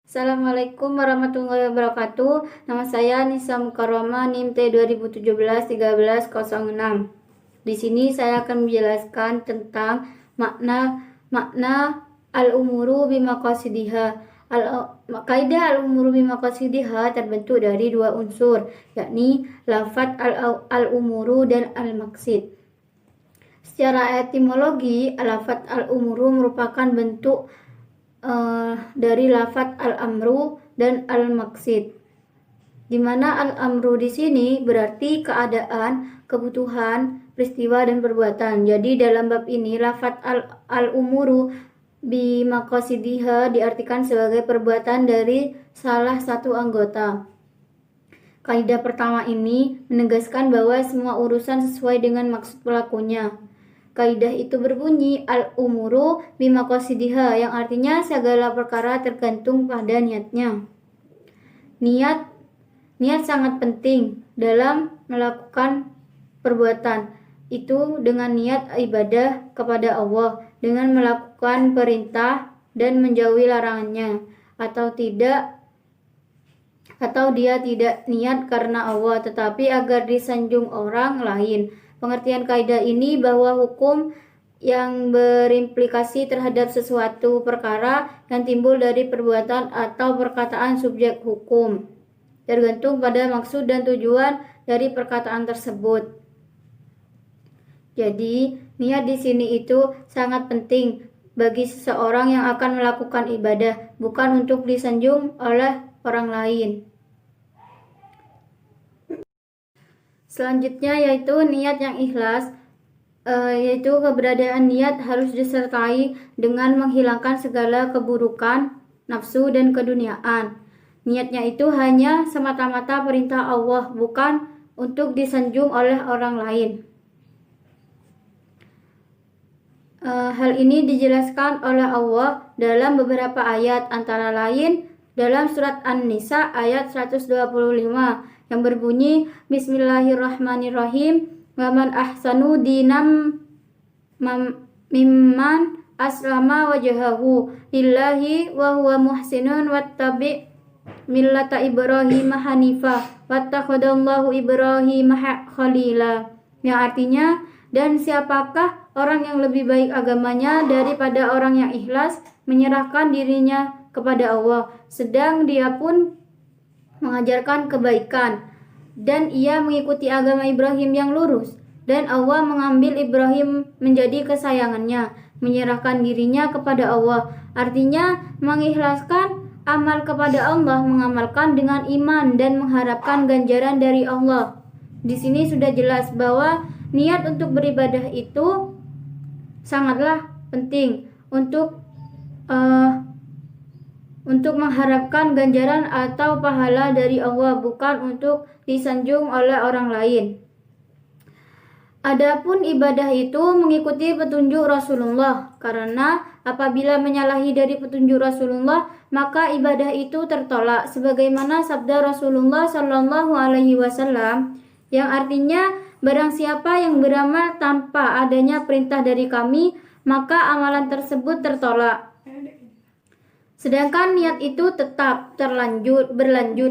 Assalamualaikum warahmatullahi wabarakatuh. Nama saya Nisa Mukarrama, NIM T 2017-1306. Di sini saya akan menjelaskan tentang makna al-umuru bimaqasidiha. Kaidah al-umuru bimaqasidiha terbentuk dari dua unsur, yakni lafadz al-umuru dan al-maqsid. Secara etimologi, lafadz al-umuru merupakan bentuk dari lafadz al-amru dan al-maqsid, di mana al-amru di sini berarti keadaan, kebutuhan, peristiwa dan perbuatan. Jadi dalam bab ini lafadz al-umuru bi maqasidiha diartikan sebagai perbuatan dari salah satu anggota. Kaidah pertama ini menegaskan bahwa semua urusan sesuai dengan maksud pelakunya. Kaidah itu berbunyi al-umuru bimaqasidiha, yang artinya segala perkara tergantung pada niatnya. Niat sangat penting dalam melakukan perbuatan itu dengan niat ibadah kepada Allah, dengan melakukan perintah dan menjauhi larangannya, atau dia tidak niat karena Allah tetapi agar disanjung orang lain. Pengertian kaidah ini bahwa hukum yang berimplikasi terhadap sesuatu perkara yang timbul dari perbuatan atau perkataan subjek hukum tergantung pada maksud dan tujuan dari perkataan tersebut. Jadi, niat di sini itu sangat penting bagi seseorang yang akan melakukan ibadah, bukan untuk disanjung oleh orang lain. Selanjutnya yaitu niat yang ikhlas, yaitu keberadaan niat harus disertai dengan menghilangkan segala keburukan, nafsu dan keduniaan. Niatnya itu hanya semata-mata perintah Allah, bukan untuk disanjung oleh orang lain. Hal ini dijelaskan oleh Allah dalam beberapa ayat, antara lain dalam surat An-Nisa ayat 125 yang berbunyi Bismillahirrahmanirrahim, wa man ahsanu dinam mimman aslama wajhahu lillahi wa huwa muhsinun wattabi millata Ibrahim hanifah wattakhadallahu Ibrahim khalila, yang artinya, dan siapakah orang yang lebih baik agamanya daripada orang yang ikhlas menyerahkan dirinya kepada Allah, sedang dia pun mengajarkan kebaikan, dan ia mengikuti agama Ibrahim yang lurus, dan Allah mengambil Ibrahim menjadi kesayangannya, menyerahkan dirinya kepada Allah. Artinya mengikhlaskan amal kepada Allah, mengamalkan dengan iman dan mengharapkan ganjaran dari Allah. Di sini sudah jelas bahwa niat untuk beribadah itu sangatlah penting untuk mengharapkan ganjaran atau pahala dari Allah, bukan untuk disanjung oleh orang lain. Adapun ibadah itu mengikuti petunjuk Rasulullah, karena apabila menyalahi dari petunjuk Rasulullah, maka ibadah itu tertolak, sebagaimana sabda Rasulullah Shallallahu Alaihi Wasallam yang artinya, barang siapa yang beramal tanpa adanya perintah dari kami, maka amalan tersebut tertolak. Sedangkan niat itu tetap berlanjut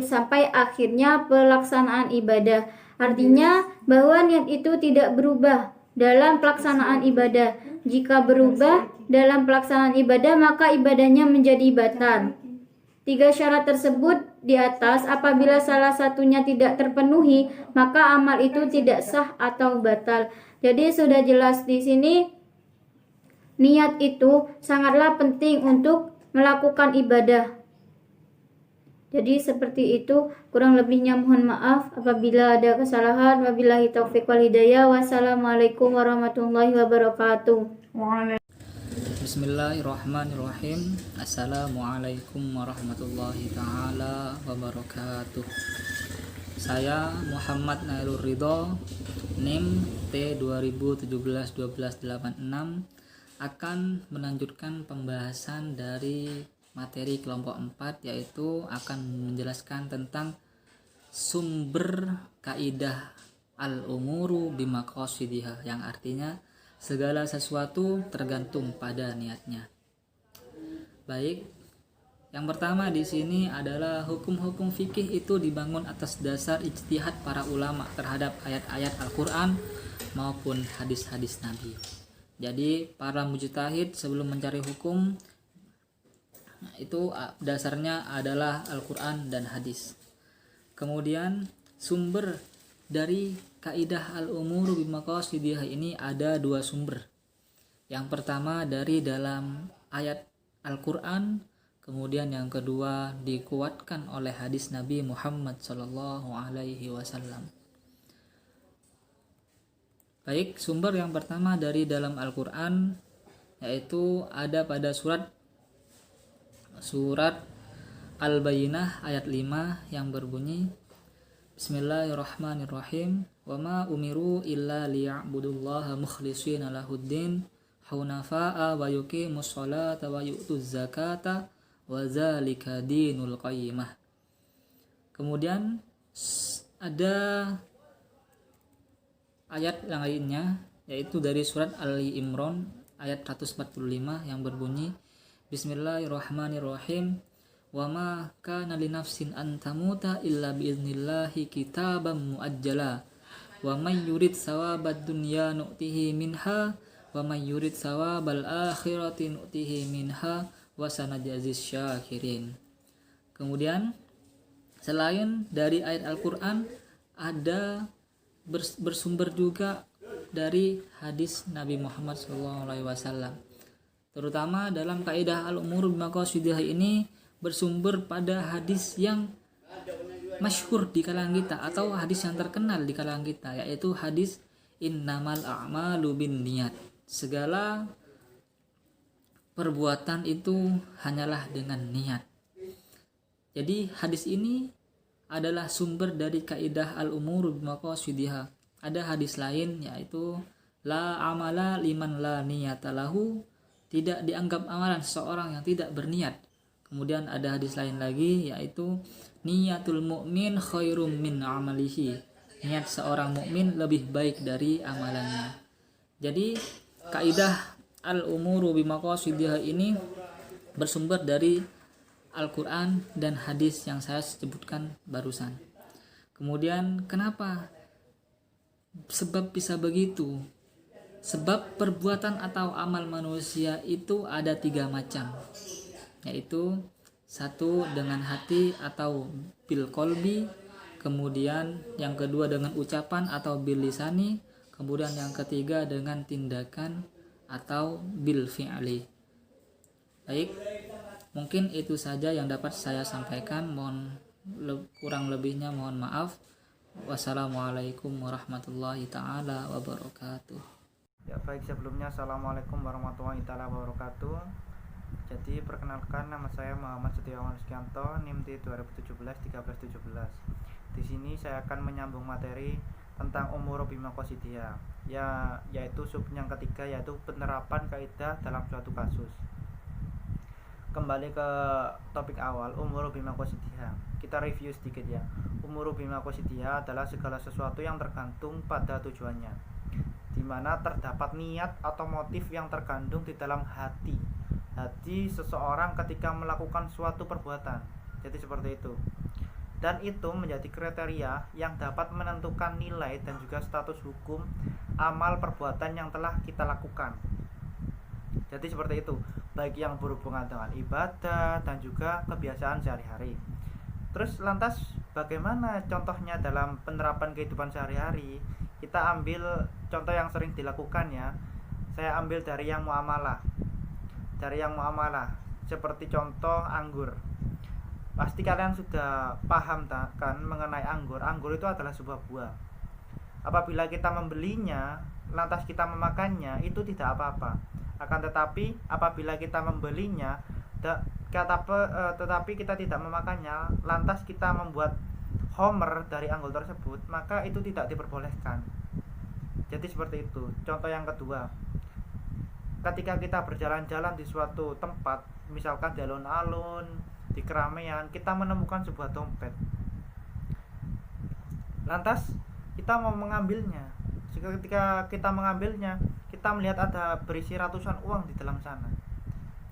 sampai akhirnya pelaksanaan ibadah. Artinya bahwa niat itu tidak berubah dalam pelaksanaan ibadah. Jika berubah dalam pelaksanaan ibadah, maka ibadahnya menjadi batal. 3 syarat tersebut di atas, apabila salah satunya tidak terpenuhi, maka amal itu tidak sah atau batal. Jadi sudah jelas di sini, niat itu sangatlah penting untuk melakukan ibadah. Jadi seperti itu, kurang lebihnya mohon maaf apabila ada kesalahan. Wabillahi taufiq wal hidayah. Wassalamualaikum warahmatullahi wabarakatuh. Bismillahirrahmanirrahim. Assalamualaikum warahmatullahi ta'ala wabarakatuh. Saya Muhammad Nailur Ridho, NIM T 2017-1286, akan melanjutkan pembahasan dari materi kelompok 4, yaitu akan menjelaskan tentang sumber kaidah al-umuru bimaqasidiha, yang artinya segala sesuatu tergantung pada niatnya. Baik, Yang pertama di sini adalah hukum-hukum fikih itu dibangun atas dasar ijtihad para ulama terhadap ayat-ayat Al-Qur'an maupun hadis-hadis Nabi. Jadi para mujtahid sebelum mencari hukum itu dasarnya adalah Al-Qur'an dan hadis. Kemudian sumber dari kaidah al-umuru bimaqasidihha ini ada dua sumber. Yang pertama dari dalam ayat Al-Qur'an, kemudian yang kedua dikuatkan oleh hadis Nabi Muhammad sallallahu alaihi wasallam. Baik, sumber yang pertama dari dalam Al-Qur'an yaitu ada pada surat Al-Bayyinah ayat 5 yang berbunyi Bismillahirrahmanirrahim wa ma umiru illa liya'budullaha mukhlishina lahuddin hunafa'a wa yuqimus sholata wa yu'tuz zakata wa dzalika dinul qayyimah. Kemudian ada ayat yang lainnya yaitu dari surat Ali Imran ayat 145 yang berbunyi Bismillahirrahmanirrahim wa ma kana linafsin an tamuta illa biiznillahi kitaban muajjala wa may yurid sawabad dunya nu'tihi minha wa may yurid sawabal akhirati nu'tihi minha wa sanajzis syakirin. Kemudian selain dari ayat Al-Qur'an ada bersumber juga dari hadis Nabi Muhammad SAW, terutama dalam kaidah al-umur bimaqasidihha ini bersumber pada hadis yang masyhur di kalangan kita atau hadis yang terkenal di kalangan kita, yaitu hadis innamal a'malu binniyat, segala perbuatan itu hanyalah dengan niat. Jadi hadis ini adalah sumber dari kaidah al-umur bimaqasidihha. Ada hadis lain yaitu la amala liman la niyata lahu, tidak dianggap amalan seseorang yang tidak berniat. Kemudian ada hadis lain lagi yaitu niyatul mu'min khairum min amalihi, niat seorang mukmin lebih baik dari amalannya. Jadi kaidah al-umuru bimaqasidihha ini bersumber dari Al-Quran dan hadis yang saya sebutkan barusan. Kemudian kenapa? Sebab bisa begitu. Sebab perbuatan atau amal manusia itu ada 3 macam, yaitu satu dengan hati atau bil qalbi, kemudian yang kedua dengan ucapan atau bil lisani, kemudian yang ketiga dengan tindakan atau bil fi'li. Baik, mungkin itu saja yang dapat saya sampaikan. Kurang lebihnya mohon maaf. Wassalamualaikum warahmatullahi taala wabarakatuh. Ya baik, sebelumnya assalamualaikum warahmatullahi taala wabarakatuh. Jadi perkenalkan, nama saya Muhammad Setiawan Rizkianto, NIM T 2017-1317. Di sini saya akan menyambung materi tentang umur bimaqasidihha, yaitu sub yang ketiga, yaitu penerapan kaidah dalam suatu kasus. Kembali ke topik awal, umur bimaqasidihha. Kita review sedikit ya. Umur bimaqasidihha adalah segala sesuatu yang tergantung pada tujuannya, di mana terdapat niat atau motif yang terkandung di dalam hati seseorang ketika melakukan suatu perbuatan. Jadi seperti itu. Dan itu menjadi kriteria yang dapat menentukan nilai dan juga status hukum amal perbuatan yang telah kita lakukan. Jadi seperti itu, baik yang berhubungan dengan ibadah dan juga kebiasaan sehari-hari. Terus lantas bagaimana contohnya dalam penerapan kehidupan sehari-hari? Kita ambil contoh yang sering dilakukan ya. Saya ambil dari yang muamalah. Seperti contoh anggur. Pasti kalian sudah paham kan mengenai anggur. Anggur itu adalah sebuah buah. Apabila kita membelinya, lantas kita memakannya, itu tidak apa-apa. Akan tetapi apabila kita membelinya, tetapi kita tidak memakannya, lantas kita membuat homer dari anggur tersebut, maka itu tidak diperbolehkan. Jadi seperti itu. Contoh yang kedua, ketika kita berjalan-jalan di suatu tempat, misalkan di alun-alun, di keramaian, kita menemukan sebuah dompet. Lantas kita mau mengambilnya. Ketika kita mengambilnya, kita melihat ada berisi ratusan uang di dalam sana.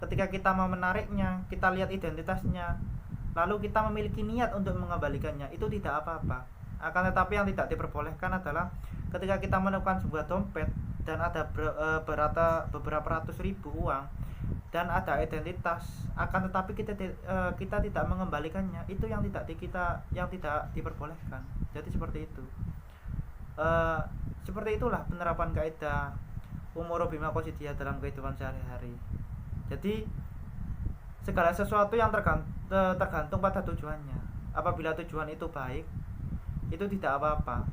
ketika kita mau menariknya, kita lihat identitasnya, lalu kita memiliki niat untuk mengembalikannya, itu tidak apa-apa. Akan tetapi yang tidak diperbolehkan adalah ketika kita menemukan sebuah dompet dan ada beberapa ratus ribu uang dan ada identitas, akan tetapi kita tidak mengembalikannya, itu yang tidak diperbolehkan. Jadi seperti itu. Seperti itulah penerapan kaidah umuru bima qasidiyah dalam kehidupan sehari-hari. Jadi segala sesuatu yang tergantung pada tujuannya. Apabila tujuan itu baik, itu tidak apa-apa,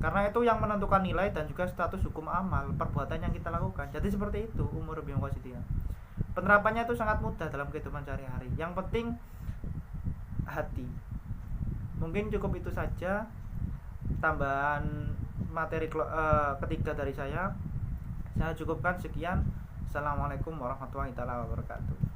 karena itu yang menentukan nilai dan juga status hukum amal perbuatan yang kita lakukan. Jadi seperti itu umur bima qasidiyah. Penerapannya itu sangat mudah dalam kehidupan sehari-hari. Yang penting hati. Mungkin cukup itu saja tambahan materi ketiga dari saya cukupkan sekian. Assalamualaikum warahmatullahi wabarakatuh.